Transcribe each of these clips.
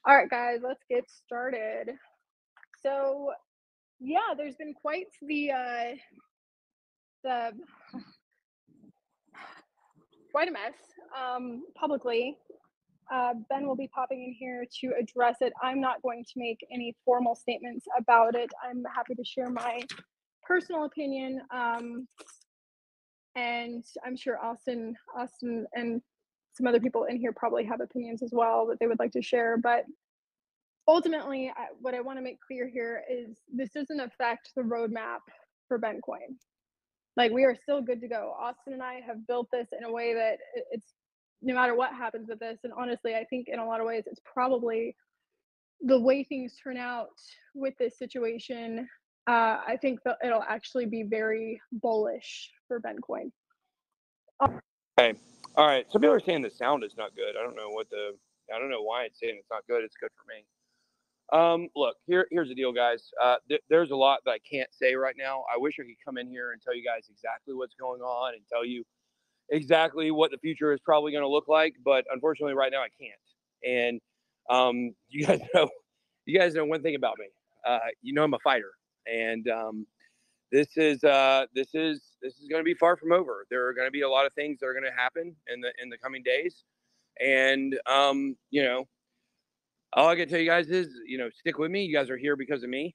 All right, guys, let's get started. So, yeah, there's been quite the quite a mess publicly. Ben will be popping in here to address it. I'm not going to make any formal statements about it. I'm happy to share my personal opinion, and I'm sure Austin, and some other people in here probably have opinions as well that they would like to share. But ultimately, what I want to make clear here is this doesn't affect the roadmap for Bencoin. Like, we are still good to go. Austin and I have built this in a way that it's no matter what happens with this. And honestly, I think in a lot of ways, it's probably the way things turn out with this situation. I think that it'll actually be very bullish for Bencoin. Hey, all right. Some people are saying the sound is not good. I don't know why it's saying it's not good. It's good for me. Look, here's the deal, guys. There's a lot that I can't say right now. I wish I could come in here and tell you guys exactly what's going on and tell you exactly what the future is probably going to look like, but unfortunately, right now I can't. And you guys know one thing about me. I'm a fighter, and this is going to be far from over. There are going to be a lot of things that are going to happen in the coming days, and all I can tell you guys is, stick with me. You guys are here because of me.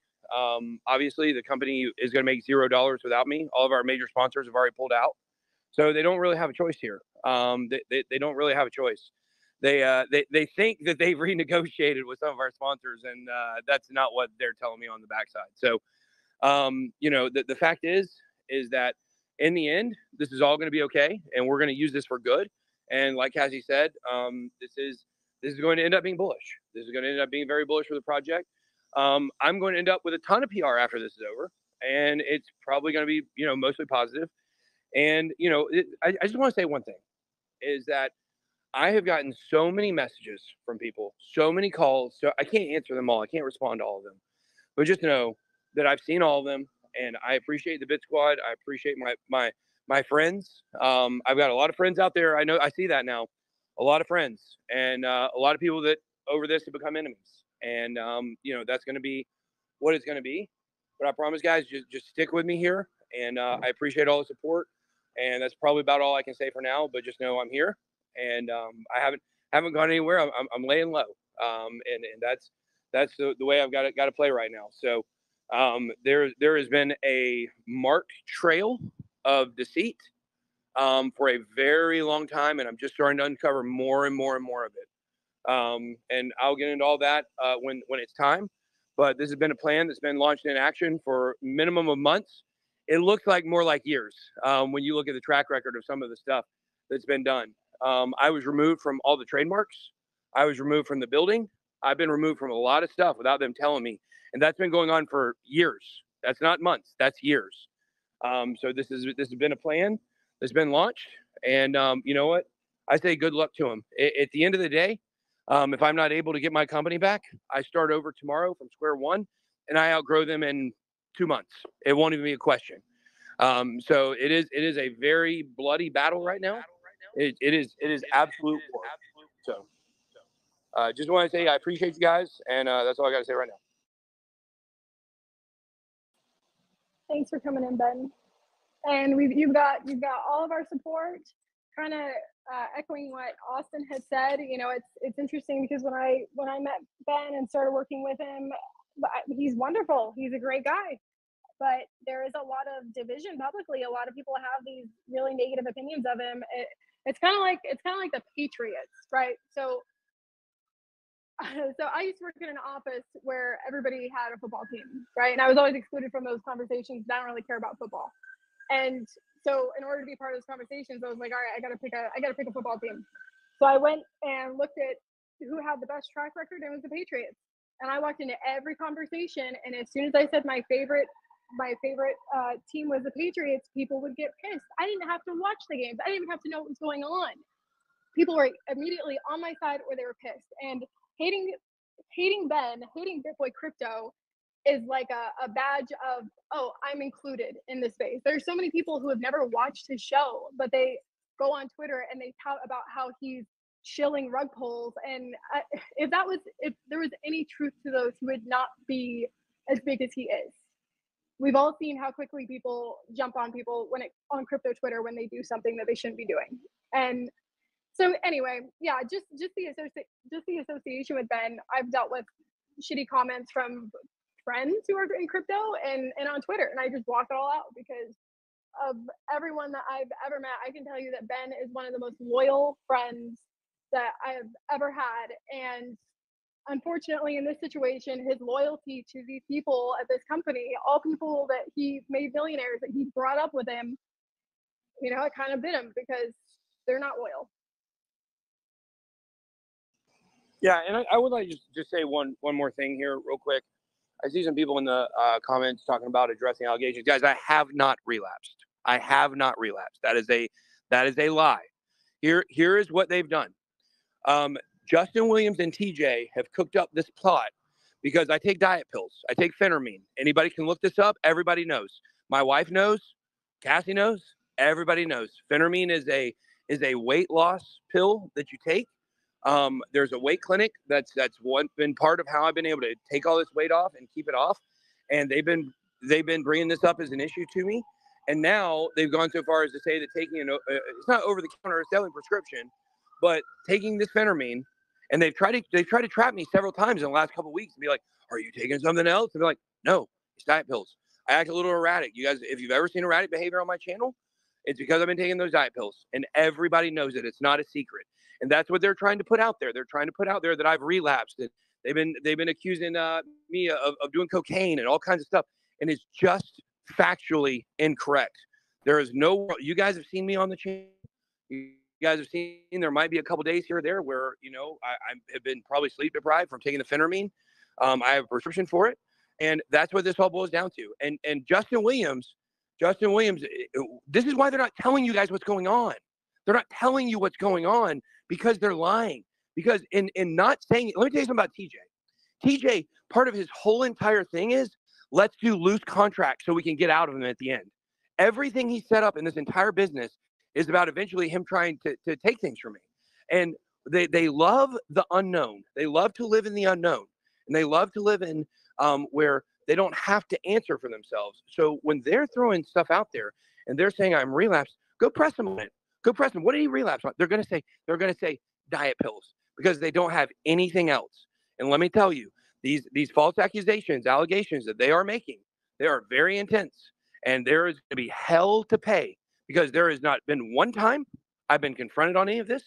Obviously, the company is going to make $0 without me. All of our major sponsors have already pulled out, so they don't really have a choice here. They don't really have a choice. They think that they've renegotiated with some of our sponsors, and that's not what they're telling me on the backside. So, the fact is that in the end, this is all going to be okay, and we're going to use this for good. And like Cassie said, this is going to end up being bullish. This is going to end up being very bullish for the project. I'm going to end up with a ton of PR after this is over, and it's probably going to be, mostly positive. And, I just want to say one thing is that I have gotten so many messages from people, so many calls. So I can't answer them all. I can't respond to all of them. But just know that I've seen all of them, and I appreciate the Bit Squad. I appreciate my friends. I've got a lot of friends out there. I see that now. A lot of friends, and a lot of people that over this have become enemies. And that's going to be what it's going to be. But I promise, guys, just stick with me here, and I appreciate all the support. And that's probably about all I can say for now. But just know I'm here, and I haven't gone anywhere. I'm laying low, and that's the way I've got to play right now. So there has been a marked trail of deceit for a very long time, and I'm just starting to uncover more and more and more of it. And I'll get into all that when it's time. But this has been a plan that's been launched in action for minimum of months. It looks like more like years when you look at the track record of some of the stuff that's been done. I was removed from all the trademarks. I was removed from the building. I've been removed from a lot of stuff without them telling me. And that's been going on for years. That's not months. That's years. So this has been a plan that's been launched. And you know what? I say good luck to them. At the end of the day, if I'm not able to get my company back, I start over tomorrow from square one, and I outgrow them in 2 months. It won't even be a question. So it is a very bloody battle right now. It is absolute war. So just want to say I appreciate you guys, and that's all I got to say right now. Thanks for coming in, Ben. And you've got all of our support. Kind of echoing what Austin had said. It's interesting because when I met Ben and started working with him, he's wonderful. He's a great guy. But there is a lot of division publicly. A lot of people have these really negative opinions of him. It's kind of like the Patriots, right? So I used to work in an office where everybody had a football team, right? And I was always excluded from those conversations. I don't really care about football. And so in order to be part of those conversations, I was like, all right, I gotta pick a football team. So I went and looked at who had the best track record, and it was the Patriots. And I walked into every conversation, and as soon as I said my favorite team was the Patriots, people would get pissed. I didn't have to watch the games. I didn't even have to know what was going on. People were immediately on my side, or they were pissed. And hating Ben, hating BitBoy Crypto is like a badge of, oh, I'm included in this space. There's so many people who have never watched his show, but they go on Twitter and they tout about how he's shilling rug pulls. And if there was any truth to those, he would not be as big as he is. We've all seen how quickly people jump on people on crypto Twitter when they do something that they shouldn't be doing. And so anyway, yeah, just the association with Ben. I've dealt with shitty comments from friends who are in crypto and on Twitter, and I just block it all out because of everyone that I've ever met. I can tell you that Ben is one of the most loyal friends that I have ever had, and unfortunately, in this situation, his loyalty to these people at this company, all people that he made millionaires, that he brought up with him, you know, it kind of bit him because they're not loyal. Yeah, and I would like to just say one more thing here real quick. I see some people in the comments talking about addressing allegations. Guys, I have not relapsed. I have not relapsed. That is a lie. Here is what they've done. Justin Williams and TJ have cooked up this plot because I take diet pills. I take phentermine. Anybody can look this up. Everybody knows. My wife knows. Cassie knows. Everybody knows. Phentermine is a weight loss pill that you take. There's a weight clinic that's been part of how I've been able to take all this weight off and keep it off. And they've been bringing this up as an issue to me. And now they've gone so far as to say that taking it's not over the counter selling prescription, but taking this phentermine, and they've tried to trap me several times in the last couple of weeks and be like, "Are you taking something else?" And be like, "No, it's diet pills." I act a little erratic. You guys, if you've ever seen erratic behavior on my channel, it's because I've been taking those diet pills, and everybody knows it. It's not a secret, and that's what they're trying to put out there. They're trying to put out there that I've relapsed, and they've been accusing me of doing cocaine and all kinds of stuff, and it's just factually incorrect. There is no. You guys have seen me on the channel. You guys have seen there might be a couple days here or there where, you know, I have been probably sleep deprived from taking the phentermine. I have a prescription for it, and that's what this all boils down to. And Justin Williams, this is why they're not telling you guys what's going on. They're not telling you what's going on because they're lying. Because in not saying, let me tell you something about TJ. TJ, part of his whole entire thing is let's do loose contracts so we can get out of them at the end. Everything he set up in this entire business is about eventually him trying to take things from me. And they love the unknown. They love to live in the unknown. And they love to live in where they don't have to answer for themselves. So when they're throwing stuff out there and they're saying I'm relapsed, go press them on it. Go press them. What did he relapse on? They're gonna say diet pills because they don't have anything else. And let me tell you, these false accusations, allegations that they are making, they are very intense. And there is gonna be hell to pay. Because there has not been one time I've been confronted on any of this.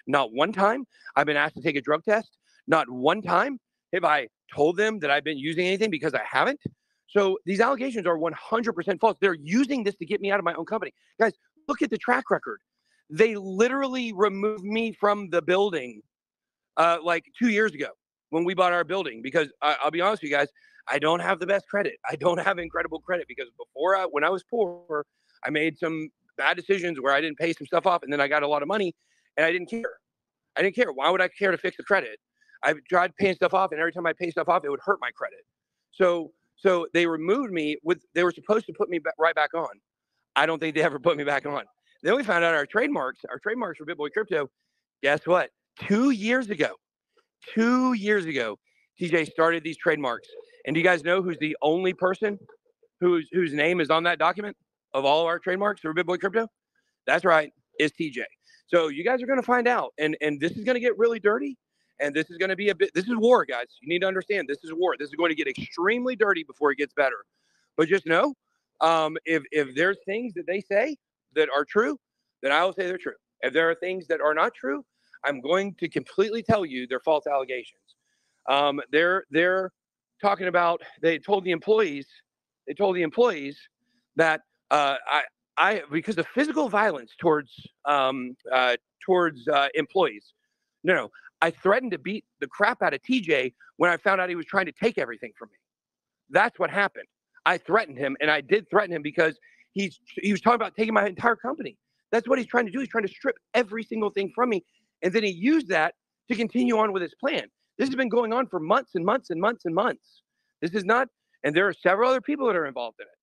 Not one time I've been asked to take a drug test. Not one time have I told them that I've been using anything because I haven't. So these allegations are 100% false. They're using this to get me out of my own company. Guys, look at the track record. They literally removed me from the building like 2 years ago when we bought our building because I'll be honest with you guys, I don't have the best credit. I don't have incredible credit because when I was poor, I made some bad decisions where I didn't pay some stuff off and then I got a lot of money and I didn't care. I didn't care. Why would I care to fix the credit? I tried paying stuff off and every time I pay stuff off, it would hurt my credit. So they removed me they were supposed to put me right back on. I don't think they ever put me back on. Then we found out our trademarks for BitBoy Crypto. Guess what? 2 years ago, TJ started these trademarks. And do you guys know who's the only person whose name is on that document? Of all of our trademarks for BitBoy Crypto? That's right, it's TJ. So you guys are going to find out, and this is going to get really dirty, and this is going to be this is war, guys. You need to understand, this is war. This is going to get extremely dirty before it gets better. But just know, if there's things that they say that are true, then I will say they're true. If there are things that are not true, I'm going to completely tell you they're false allegations. They're talking about, they told the employees that I because of physical violence towards employees. No, I threatened to beat the crap out of TJ when I found out he was trying to take everything from me. That's what happened. I threatened him, and I did threaten him because he was talking about taking my entire company. That's what he's trying to do. He's trying to strip every single thing from me, and then he used that to continue on with his plan. This has been going on for months and months and months and months. This is not, and there are several other people that are involved in it.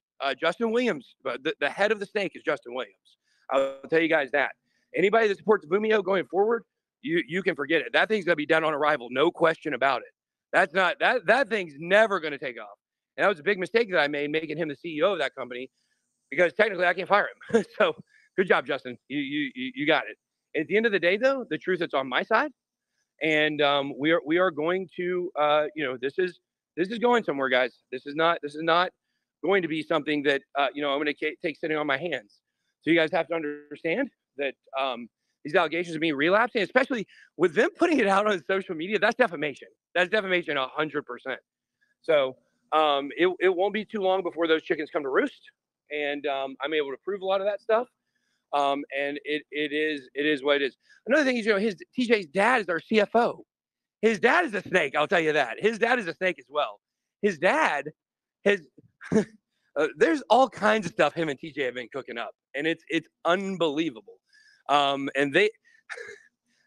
Justin Williams, the head of the snake is Justin Williams. I'll tell you guys that. Anybody that supports Vumio going forward, you can forget it. That thing's going to be dead on arrival, no question about it. That's not that thing's never going to take off. And that was a big mistake that I made, making him the CEO of that company, because technically I can't fire him. So good job, Justin. You got it. At the end of the day, though, the truth is on my side, and we are going to this is going somewhere, guys. This is not going to be something that I'm going to take sitting on my hands. So you guys have to understand that these allegations of me relapsing, especially with them putting it out on social media, that's defamation. That's defamation 100%. So it won't be too long before those chickens come to roost, and I'm able to prove a lot of that stuff. And it is what it is. Another thing is, TJ's dad is our CFO. His dad is a snake. I'll tell you that. His dad is a snake as well. His dad has, there's all kinds of stuff him and TJ have been cooking up, and it's unbelievable. And they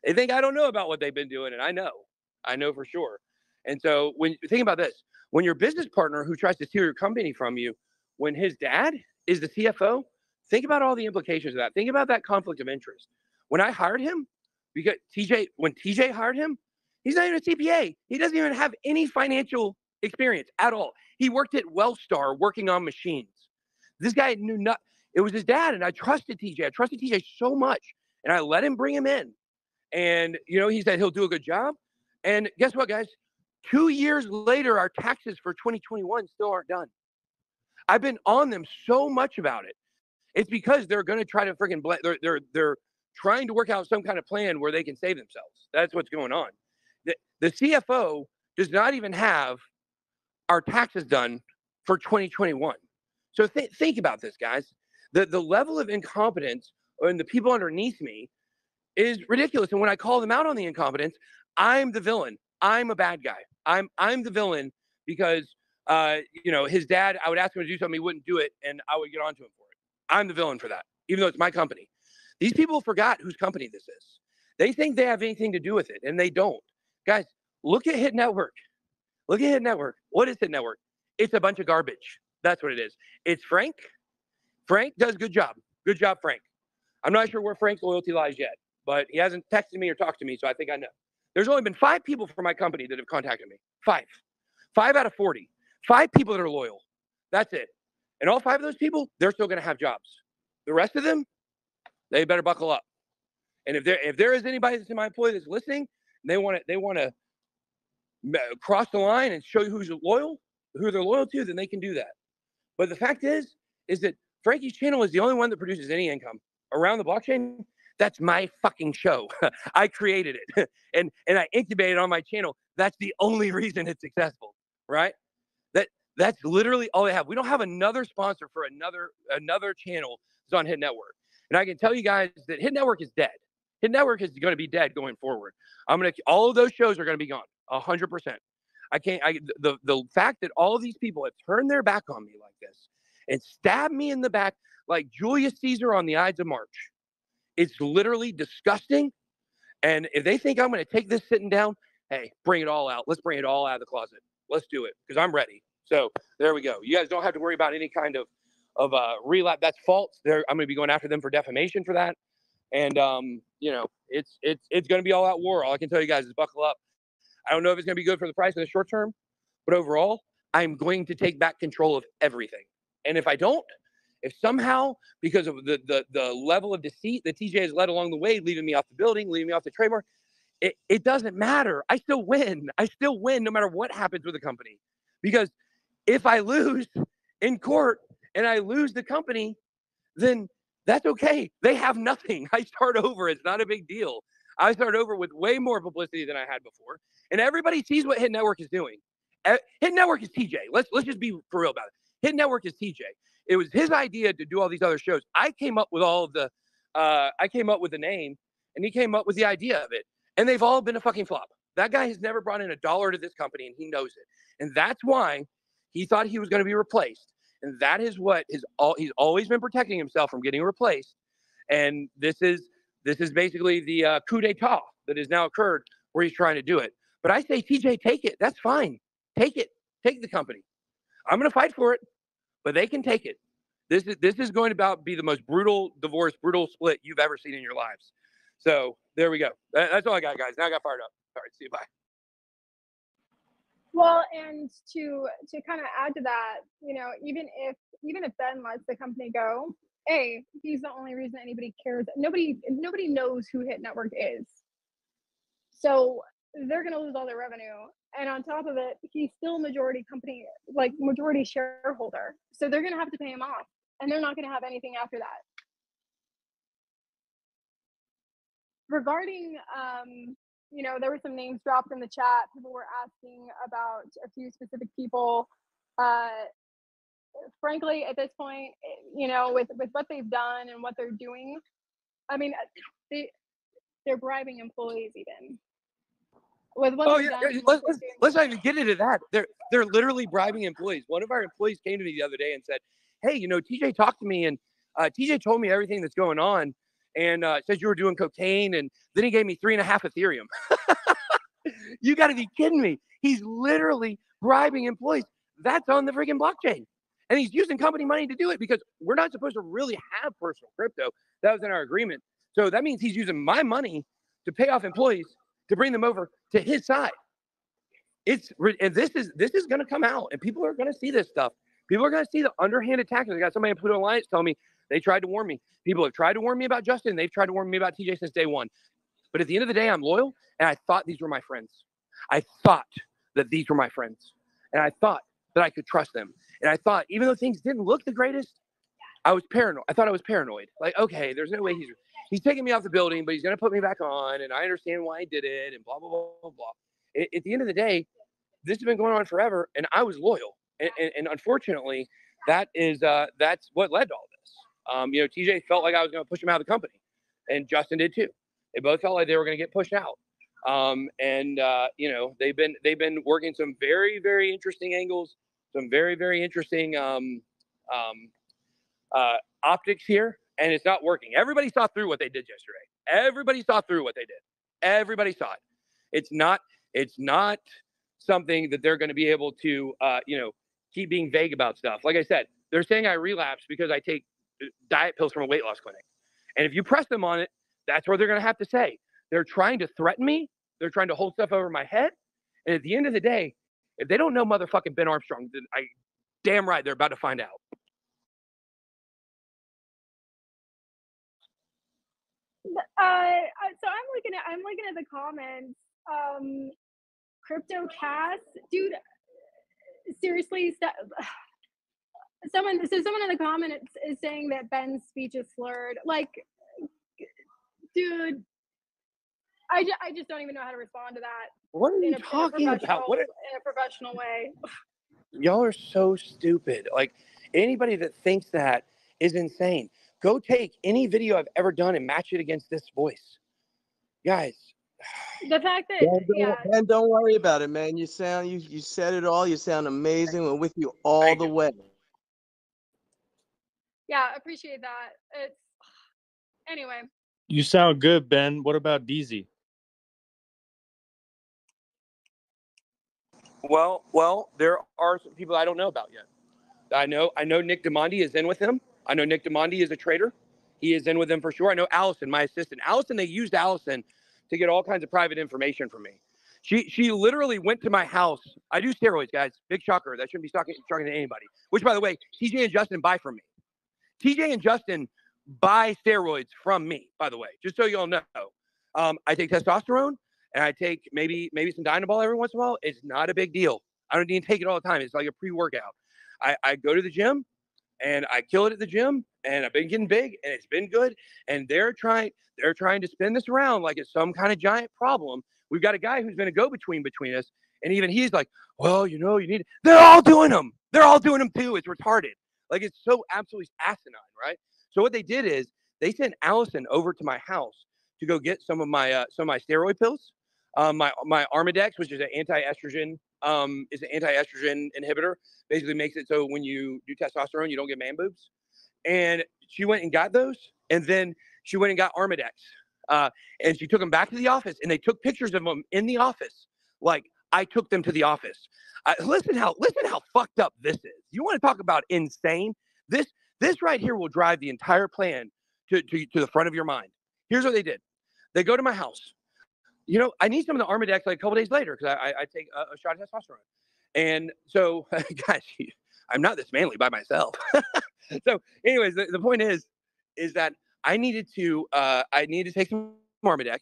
think I don't know about what they've been doing, and I know for sure. And so when you think about this, when your business partner who tries to steal your company from you, when his dad is the CFO, think about all the implications of that. Think about that conflict of interest. When I hired him, because when TJ hired him, he's not even a CPA. He doesn't even have any financial experience at all. He worked at Wellstar working on machines. This guy knew not. It was his dad, and I trusted TJ. I trusted TJ so much, and I let him bring him in. And he said he'll do a good job. And guess what, guys? 2 years later, our taxes for 2021 still aren't done. I've been on them so much about it. It's because they're going to try to freaking they're trying to work out some kind of plan where they can save themselves. That's what's going on. The CFO does not even have our taxes done for 2021. So think about this, guys. The level of incompetence and the people underneath me is ridiculous. And when I call them out on the incompetence, I'm the villain. I'm a bad guy. I'm the villain because his dad, I would ask him to do something, he wouldn't do it, and I would get onto him for it. I'm the villain for that, even though it's my company. These people forgot whose company this is. They think they have anything to do with it, and they don't. Guys, look at Hit Network. Look at Hit Network. What is Hit Network? It's a bunch of garbage. That's what it is. It's Frank. Frank does good job. Good job, Frank. I'm not sure where Frank's loyalty lies yet, but he hasn't texted me or talked to me, so I think I know. There's only been 5 people from my company that have contacted me. 5. 5 out of 40. 5 people that are loyal. That's it. And all 5 of those people, they're still going to have jobs. The rest of them, they better buckle up. And if there is anybody that's in my employee that's listening, and they want to cross the line and show you who they're loyal to, then they can do that. But the fact is that Frankie's channel is the only one that produces any income around the blockchain. That's my fucking show. I created it and I incubated on my channel. That's the only reason it's successful, right? That's literally all they have. We don't have another sponsor for another channel that's on Hit Network. And I can tell you guys that Hit Network is dead. Hit Network is going to be dead going forward. All of those shows are going to be gone 100%. The fact that all of these people have turned their back on me like this and stabbed me in the back like Julius Caesar on the Ides of March, it's literally disgusting. And if they think I'm going to take this sitting down, hey, bring it all out. Let's bring it all out of the closet. Let's do it because I'm ready. So there we go. You guys don't have to worry about any kind of relapse. That's false. I'm going to be going after them for defamation for that. And it's going to be all out war. All I can tell you guys is buckle up. I don't know if it's going to be good for the price in the short term, but overall, I'm going to take back control of everything. And if I don't, if somehow, because of the level of deceit that TJ has led along the way, leaving me off the building, leaving me off the trademark, it doesn't matter. I still win. I still win no matter what happens with the company. Because if I lose in court and I lose the company, then that's okay. They have nothing. I start over. It's not a big deal. I start over with way more publicity than I had before. And everybody sees what Hit Network is doing. Hit Network is TJ. Let's just be for real about it. Hit Network is TJ. It was his idea to do all these other shows. I came up with I came up with the name, and he came up with the idea of it. And they've all been a fucking flop. That guy has never brought in $1 to this company, and he knows it. And that's why he thought he was going to be replaced. And that is what he's always been protecting himself from getting replaced. And this is basically the coup d'etat that has now occurred where he's trying to do it. But I say, TJ, take it. That's fine. Take it. Take the company. I'm going to fight for it, but they can take it. This is going to be the most brutal divorce, brutal split you've ever seen in your lives. So there we go. That's all I got, guys. Now I got fired up. All right, see you. Bye. Well, and to kind of add to that, you know, even if Ben lets the company go, he's the only reason anybody cares. Nobody knows who Hit Network is, so they're going to lose all their revenue. And on top of it, he's still majority shareholder, so they're going to have to pay him off, and they're not going to have anything after that. Regarding you know, there were some names dropped in the chat. People were asking about a few specific people. Frankly, at this point, you know, with what they've done and what they're doing, I mean, they're bribing employees even. With what they've done. Let's not even get into that. They're literally bribing employees. One of our employees came to me the other day and said, "Hey, you know, TJ talked to me, and TJ told me everything that's going on, and said you were doing cocaine, and then he gave me 3.5 Ethereum." You got to be kidding me. He's literally bribing employees. That's on the freaking blockchain. And he's using company money to do it because we're not supposed to really have personal crypto. That was in our agreement. So that means he's using my money to pay off employees to bring them over to his side. And this is going to come out, and people are going to see this stuff. People are going to see the underhanded tactics. I got somebody in Pluto Alliance telling me they tried to warn me. People have tried to warn me about Justin. They've tried to warn me about TJ since day one. But at the end of the day, I'm loyal, and I thought these were my friends. I thought that these were my friends, and I thought that I could trust them. And I thought, even though things didn't look the greatest, I was paranoid. I thought I was paranoid. Like, okay, there's no way he's taking me off the building, but he's going to put me back on, and I understand why he did it, and blah, blah, blah, blah, blah. At the end of the day, this has been going on forever, and I was loyal. And unfortunately, that's what led to all this. You know, TJ felt like I was going to push him out of the company, and Justin did too. They both felt like they were going to get pushed out. You know, they've been working some very, very interesting angles, some very, very interesting optics here, and it's not working. Everybody saw through what they did yesterday. Everybody saw through what they did. Everybody saw it. It's not something that they're going to be able to, you know, keep being vague about stuff. Like I said, they're saying I relapsed because I take diet pills from a weight loss clinic. And if you press them on it, that's what they're going to have to say. They're trying to threaten me. They're trying to hold stuff over my head. And at the end of the day, if they don't know motherfucking Ben Armstrong, then damn right they're about to find out. So I'm looking at the comments. Crypto Cast, dude. Seriously, someone in the comments is saying that Ben's speech is slurred. Like, dude, I just don't even know how to respond to that. What are you talking about? In a professional way. Y'all are so stupid. Like, anybody that thinks that is insane. Go take any video I've ever done and match it against this voice. Guys. The fact that Ben, don't worry about it, man. You said it all. You sound amazing. We're with you all the way. Yeah, appreciate that. It's anyway. You sound good, Ben. What about DZ? Well, there are some people I don't know about yet. I know Nick DeMondi is in with him. I know Nick DeMondi is a trader. He is in with him for sure. I know Allison, my assistant. They used Allison to get all kinds of private information from me. She literally went to my house. I do steroids, guys. Big shocker. That shouldn't be talking to anybody. Which, by the way, TJ and Justin buy from me. TJ and Justin buy steroids from me, by the way, just so you all know. I take testosterone, and I take maybe some Dynabol every once in a while. It's not a big deal. I don't need to take it all the time. It's like a pre-workout. I go to the gym, and I kill it at the gym, and I've been getting big, and it's been good. And they're trying to spin this around like it's some kind of giant problem. We've got a guy who's been a go-between between us, and even he's like, well, you know, you need. They're all doing them. They're all doing them too. It's retarded. Like, it's so absolutely asinine, right? So what they did is they sent Allison over to my house to go get some of my steroid pills. My Armidex, which is an anti-estrogen inhibitor, basically makes it so when you do testosterone, you don't get man boobs. And she went and got those, and then she went and got Armidex. And she took them back to the office, and they took pictures of them in the office. Like, I took them to the office. Listen how fucked up this is. You want to talk about insane? This right here will drive the entire plan to the front of your mind. Here's what they did. They go to my house. You know, I need some of the Armadex like a couple days later because I take a shot of testosterone. And so, guys, I'm not this manly by myself. So, anyways, the point is that I needed to take some Armadex,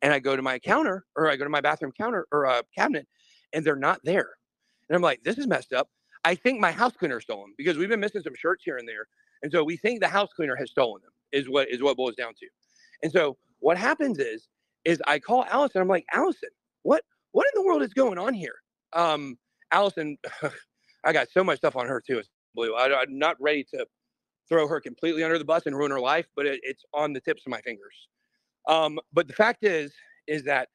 and I go to my counter, or I go to my bathroom counter or cabinet, and they're not there. And I'm like, this is messed up. I think my house cleaner stole them because we've been missing some shirts here and there, and so we think the house cleaner has stolen them. Is what it boils down to. And so what happens is I call Allison. I'm like, Allison, what in the world is going on here? Allison, I got so much stuff on her too. I'm not ready to throw her completely under the bus and ruin her life, but it's on the tips of my fingers. But the fact is that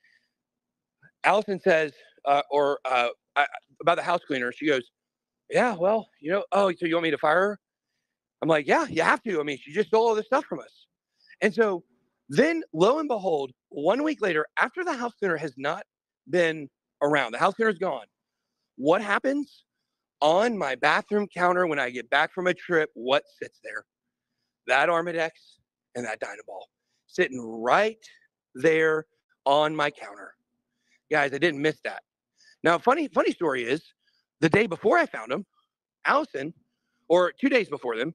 Allison says, about the house cleaner, she goes, yeah, well, you know, oh, so you want me to fire her? I'm like, yeah, you have to. I mean, she just stole all this stuff from us. And so then, lo and behold, 1 week later, after the house cleaner has not been around, the house cleaner's gone. What happens? On my bathroom counter when I get back from a trip, what sits there? That Armadex and that Dynaball sitting right there on my counter. Guys, I didn't miss that. Now, funny story is, the day before I found them, Allison, or 2 days before them,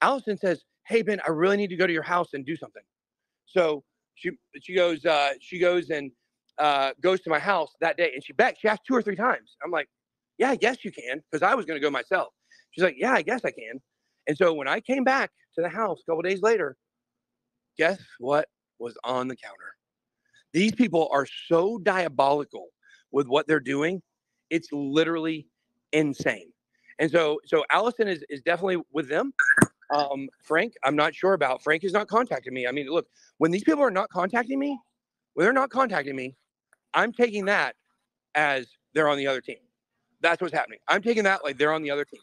Allison says, hey, Ben, I really need to go to your house and do something. So she goes and goes to my house that day, and she asked 2 or 3 times. I'm like, yeah, I guess you can, because I was going to go myself. She's like, yeah, I guess I can. And so when I came back to the house a couple days later, guess what was on the counter? These people are so diabolical with what they're doing. It's literally insane. And so Allison is definitely with them. Frank, I'm not sure about. Frank is not contacting me. I mean, look, when these people are not contacting me, I'm taking that as they're on the other team. That's what's happening. I'm taking that like they're on the other team.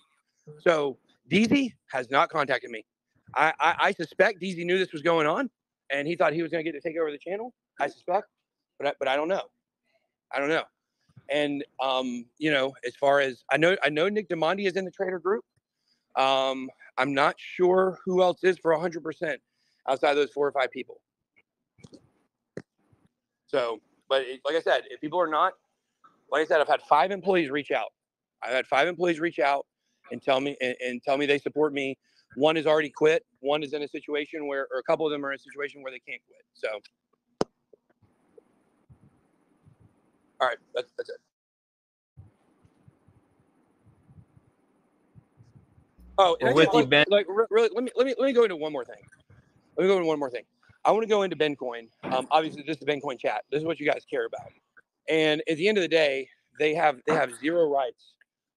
So DZ has not contacted me. I suspect DZ knew this was going on, and he thought he was going to get to take over the channel. I suspect, but I don't know. And you know, as far as I know Nick Demondi is in the trader group. I'm not sure who else is for 100% outside of those 4 or 5 people. So, but like I said, if people are not, like I said, I've had 5 employees reach out. And tell me they support me. One has already quit. One is in a situation where, or a couple of them are in a situation where they can't quit. So, all right, that's it. Oh, and With you, Ben. Like, really, let me go into one more thing. I want to go into Bencoin. Obviously, this is the Bencoin chat. This is what you guys care about. And at the end of the day, they have 0 rights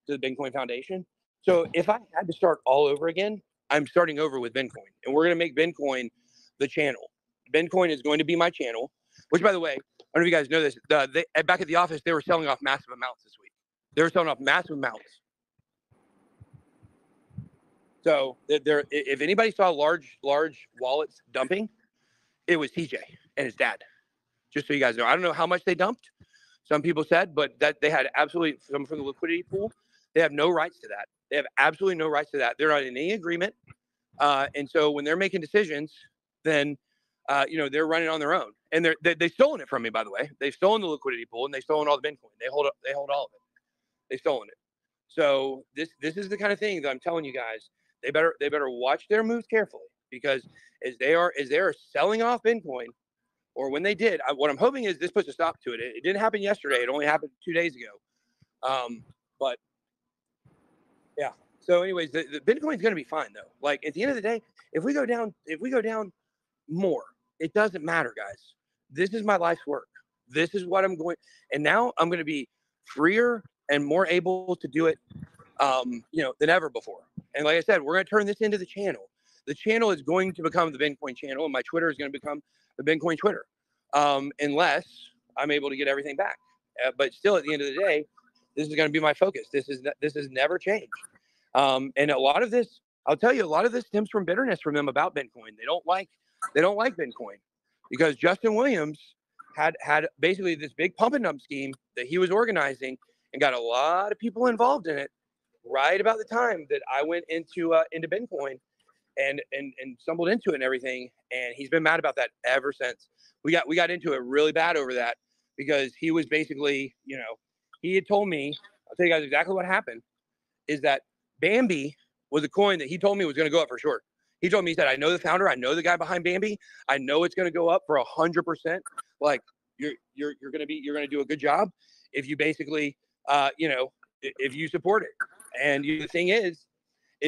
to the Bencoin Foundation. So if I had to start all over again, I'm starting over with Bencoin, and we're going to make Bencoin the channel. Bencoin is going to be my channel. Which, by the way, I don't know if you guys know this. Back at the office, they were selling off massive amounts this week. So if anybody saw large wallets dumping, it was TJ and his dad. Just so you guys know, I don't know how much they dumped. Some people said, but that they had absolutely some from the liquidity pool. They have no rights to that. They have absolutely no rights to that. They're not in any agreement. And so when they're making decisions, then you know, they're running on their own. And they've stolen it from me, by the way. They've stolen the liquidity pool and they've stolen all the Bitcoin. They hold all of it. They've stolen it. So this is the kind of thing that I'm telling you guys. They better watch their moves carefully, because as they are selling off Bitcoin, or when they did, what I'm hoping is this puts a stop to it. It didn't happen yesterday. It only happened 2 days ago. But yeah. So anyways, the Bitcoin's going to be fine though. Like at the end of the day, if we go down more, it doesn't matter, guys. This is my life's work. This is what I'm going, and now I'm going to be freer and more able to do it, you know, than ever before. And like I said, we're going to turn this into the channel. The channel is going to become the Bitcoin channel, and my Twitter is going to become the Bitcoin Twitter, unless I'm able to get everything back. But still, at the end of the day, this is going to be my focus. This has never changed. And a lot of this, I'll tell you, a lot of this stems from bitterness from them about Bitcoin. They don't like Bitcoin because Justin Williams had basically this big pump and dump scheme that he was organizing and got a lot of people involved in it right about the time that I went into Bitcoin and stumbled into it and everything. And he's been mad about that ever since. we got into it really bad over that because he was basically, he had told me, I'll tell you guys exactly what happened, is that Bambi was a coin that he told me was going to go up for sure. He told me, he said, I know the founder, I know the guy behind Bambi, I know it's going to go up for 100%. Like you're going to do a good job if you basically, if you support it. And the thing is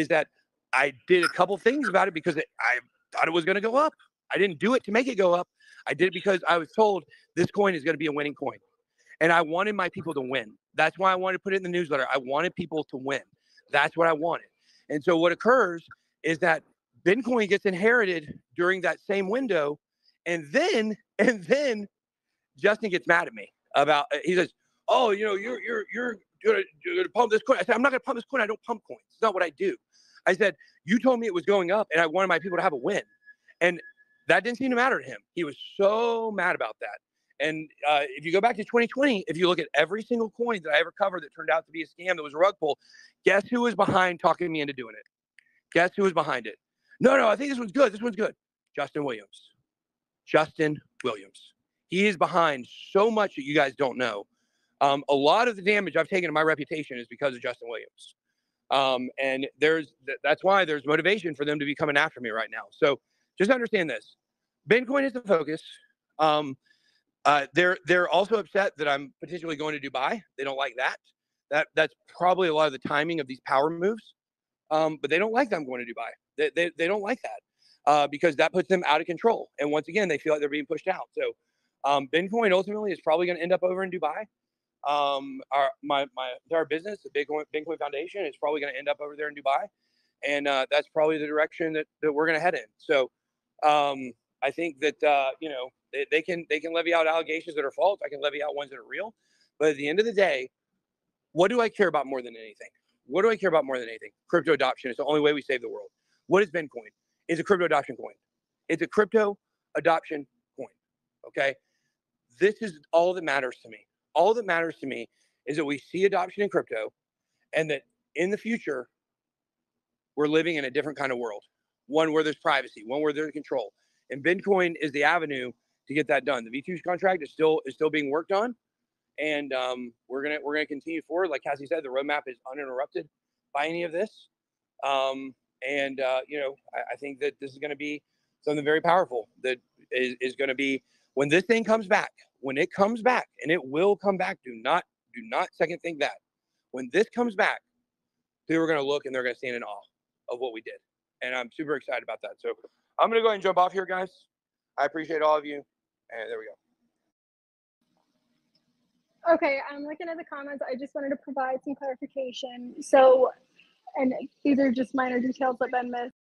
that I did a couple things about it because I thought it was going to go up. I didn't do it to make it go up. I did it because I was told this coin is going to be a winning coin. And I wanted my people to win. That's why I wanted to put it in the newsletter. I wanted people to win. That's what I wanted. And so what occurs is that Bitcoin gets inherited during that same window. And then Justin gets mad at me about, he says, oh, you're going to pump this coin. I said, I'm not going to pump this coin. I don't pump coins. It's not what I do. I said, you told me it was going up and I wanted my people to have a win. And that didn't seem to matter to him. He was so mad about that. And if you go back to 2020, if you look at every single coin that I ever covered that turned out to be a scam, that was a rug pull, guess who was behind talking me into doing it? Guess who was behind it? No, I think this one's good. This one's good. Justin Williams. Justin Williams. He is behind so much that you guys don't know. A lot of the damage I've taken to my reputation is because of Justin Williams. And that's why there's motivation for them to be coming after me right now. So just understand this. Bitcoin is the focus. They're also upset that I'm potentially going to Dubai. They don't like that. That's probably a lot of the timing of these power moves. But they don't like that I'm going to Dubai. They don't like that because that puts them out of control. And once again, they feel like they're being pushed out. So Bitcoin ultimately is probably going to end up over in Dubai. Our business, the Bitcoin Foundation, is probably going to end up over there in Dubai. And that's probably the direction that we're going to head in. So I think that, they can levy out allegations that are false. I can levy out ones that are real. But at the end of the day, what do I care about more than anything? What do I care about more than anything? Crypto adoption is the only way we save the world. What is Bitcoin? It's a crypto adoption coin. It's a crypto adoption coin. Okay? This is all that matters to me. All that matters to me is that we see adoption in crypto and that in the future, we're living in a different kind of world. One where there's privacy, one where there's control. And Bitcoin is the avenue to get that done. The V2 contract is still being worked on. And we're gonna continue forward. Like Cassie said, the roadmap is uninterrupted by any of this. I think that this is going to be something very powerful. That is going to be when this thing comes back. When it comes back, and it will come back. Do not second think that. When this comes back, people are going to look and they're going to stand in awe of what we did. And I'm super excited about that. So I'm going to go ahead and jump off here, guys. I appreciate all of you. And there we go. Okay, I'm looking at the comments. I just wanted to provide some clarification. So, and these are just minor details that Ben missed.